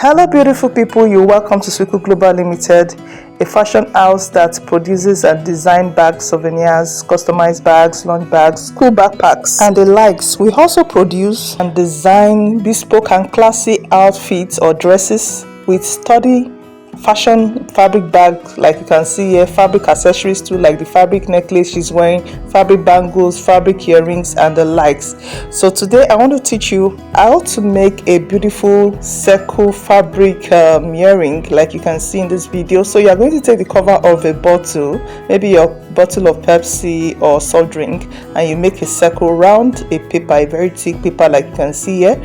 Hello beautiful people, you're welcome to Swiku Global Limited, a fashion house that produces and designs bags, souvenirs, customized bags, lunch bags, school backpacks and the likes. We also produce and design bespoke and classy outfits or dresses with sturdy fashion fabric bag, like you can see here, fabric accessories too, like the fabric necklace she's wearing, fabric bangles, fabric earrings and the likes. So today I want to teach you how to make a beautiful circle fabric earring, like you can see in this video. So you're going to take the cover of a bottle, maybe your bottle of Pepsi or soft drink, and you make a circle around a paper, a very thick paper, like you can see here.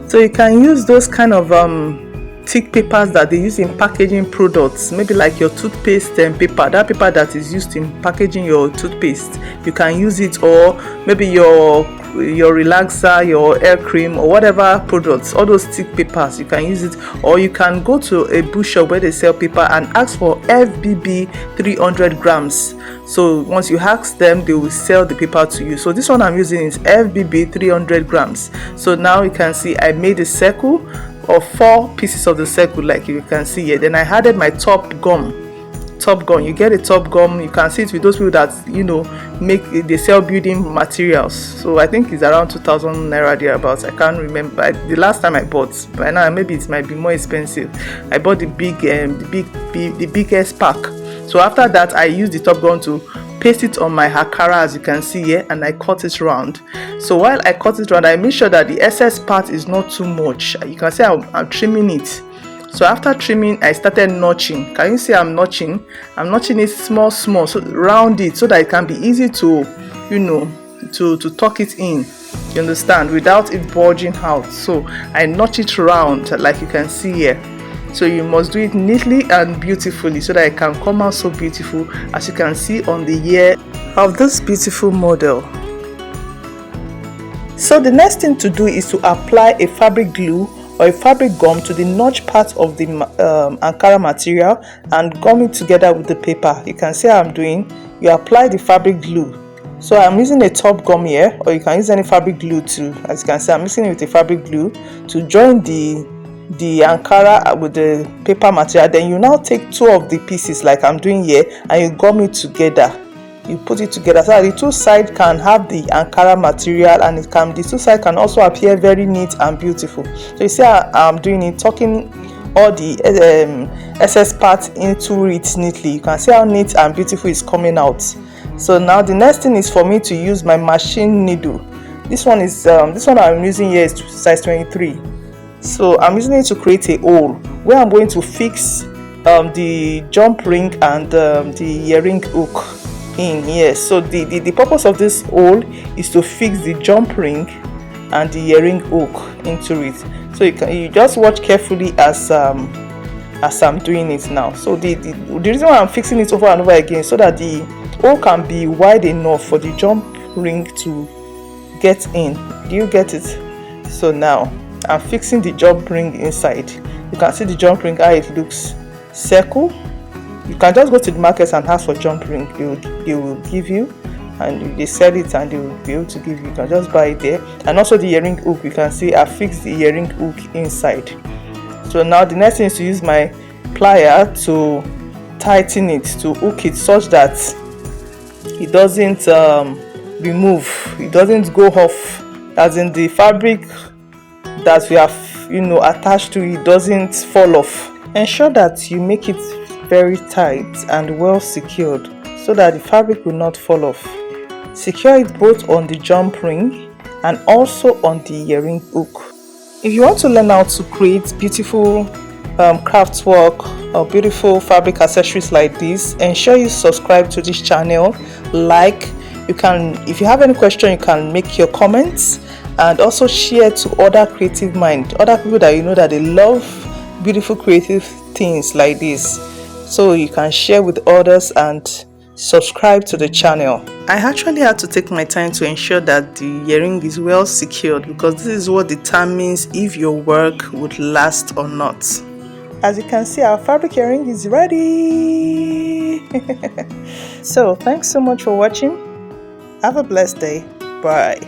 So you can use those kind of thick papers that they use in packaging products, maybe like your toothpaste and paper, that paper that is used in packaging your toothpaste, you can use it, or maybe your relaxer, your hair cream, or whatever products, all those thick papers, you can use it. Or you can go to a bookshop where they sell paper and ask for FBB 300 grams. So once you ask them, they will sell the paper to you. So this one I'm using is FBB 300 grams. So now you can see I made a circle of 4 pieces of the circle, like you can see here. Then I added my top gum. You get a top gum, you can see it with those people that they sell building materials. So I think it's around 2,000 naira thereabouts. I can't remember the last time I bought, but now maybe it might be more expensive. I bought the biggest pack. So after that I used the top gum to paste it on my Ankara, as you can see here, and I cut it round. So while I cut it round, I make sure that the excess part is not too much. You can see I'm trimming it. So after trimming, I started notching. Can you see I'm notching? I'm notching it small, so round it so that it can be easy to to tuck it in, you understand, without it bulging out. So I notch it round, like you can see here. So you must do it neatly and beautifully so that it can come out so beautiful, as you can see on the ear of this beautiful model. So the next thing to do is to apply a fabric glue or a fabric gum to the notch part of the Ankara material and gum it together with the paper. You can see how I'm doing. You apply the fabric glue. So I'm using a top gum here, or you can use any fabric glue too. As you can see, I'm mixing it with a fabric glue to join the Ankara with the paper material. Then you now take 2 of the pieces, like I'm doing here, and you gum it together. You put it together so that the 2 sides can have the Ankara material, and the 2 sides can also appear very neat and beautiful. So you see how I'm doing it, tucking all the excess parts into it neatly. You can see how neat and beautiful it's coming out. So now the next thing is for me to use my machine needle. This one I'm using here is size 23. So I'm using it to create a hole where I'm going to fix the jump ring and the earring hook in here. So the purpose of this hole is to fix the jump ring and the earring hook into it. So you just watch carefully as I'm doing it now. So the reason why I'm fixing it over and over again, so that the hole can be wide enough for the jump ring to get in. Do you get it? So now I'm fixing the jump ring inside. You can see the jump ring, how it looks. Circle. You can just go to the market and ask for jump ring. They will give you, and they sell it and they will be able to give you. You can just buy it there. And also the earring hook, you can see I fixed the earring hook inside. So now the next thing is to use my plier to tighten it, to hook it such that it doesn't remove, it doesn't go off, as in the fabric that we have attached to it doesn't fall off. Ensure that you make it very tight and well secured so that the fabric will not fall off. Secure it both on the jump ring and also on the earring hook. If you want to learn how to create beautiful craft work or beautiful fabric accessories like this, ensure you subscribe to this channel. If you have any question, you can make your comments, and also share to other creative minds, other people that you know that they love beautiful creative things like this. So you can share with others and subscribe to the channel. I actually had to take my time to ensure that the earring is well secured, because this is what determines if your work would last or not. As you can see, our fabric earring is ready. So thanks so much for watching. Have a blessed day. Bye.